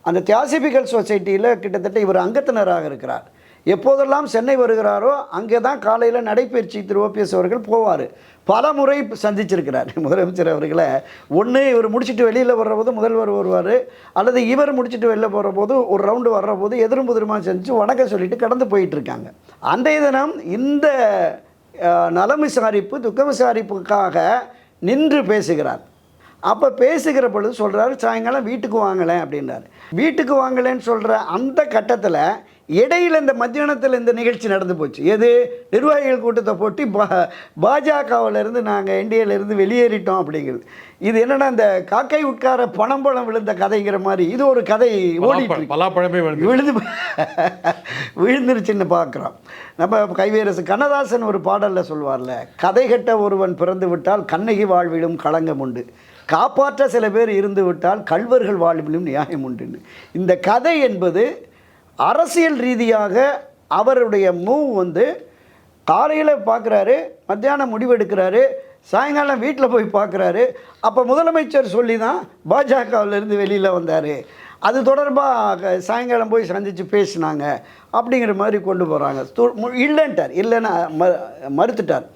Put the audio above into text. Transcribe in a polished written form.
அந்த தியாசிபிக்கல் சொசைட்டியில் கிட்டத்தட்ட இவர் அங்கத்தினராக இருக்கிறார். எப்போதெல்லாம் சென்னை வருகிறாரோ அங்கே தான் காலையில் நடைபயிற்சி திரு ஓபிஎஸ் அவர்கள் போவார். பல முறை சந்திச்சிருக்கிறார் முதலமைச்சர் அவர்களை. ஒன்று இவர் முடிச்சுட்டு வெளியில் வர்றபோது முதல்வர் வருவார், அல்லது இவர் முடிச்சுட்டு வெளில போகிற போது ஒரு ரவுண்டு வர்ற போது எதிரும் புதிருமாக செஞ்சு வணக்கம் சொல்லிட்டு கடந்து போயிட்டுருக்காங்க. அன்றைய தினம் இந்த நலம் விசாரிப்பு துக்க விசாரிப்புக்காக நின்று பேசுகிறார். அப்போ பேசுகிற பொழுது சொல்கிறாரு, சாயங்காலம் வீட்டுக்கு வாங்கலேன் அப்படின்றார். வீட்டுக்கு வாங்கலேன்னு சொல்கிற அந்த கட்டத்தில் இடையில் இந்த மத்தியானத்தில் இந்த நிகழ்ச்சி நடந்து போச்சு. எது? நிர்வாகிகள் கூட்டத்தை போட்டு பாஜகவிலேருந்து நாங்கள் என்டிஏலேருந்து வெளியேறிட்டோம் அப்படிங்கிறது. இது என்னென்னா இந்த காக்கை உட்கார பணம் விழுந்த கதைங்கிற மாதிரி இது ஒரு கதை ஓடிட்டு விழுந்துருச்சுன்னு பார்க்குறோம். நம்ம கைவேரசு கண்ணதாசன் ஒரு பாடலில் சொல்வார்ல, கதை கட்ட ஒருவன் பிறந்து விட்டால் கண்ணகி வாழ்விலும் களங்கம் உண்டு, காப்பாற்ற சில பேர் இருந்து விட்டால் கள்வர்கள் வாழ்விலும் நியாயம் உண்டுன்னு. இந்த கதை என்பது அரசியல் ரீதியாக அவருடைய மூவ் வந்து காலையில் பார்க்குறாரு, மத்தியானம் முடிவெடுக்கிறாரு, சாயங்காலம் வீட்டில் போய் பார்க்குறாரு. அப்போ முதலமைச்சர் சொல்லி தான் பாஜகவிலேருந்து வெளியில் வந்தார். அது தொடர்பாக சாயங்காலம் போய் சந்தித்து பேசினாங்க அப்படிங்கிற மாதிரி கொண்டு போகிறாங்க. இல்லைன்ட்டார், இல்லைன்னா மறுத்துட்டார்.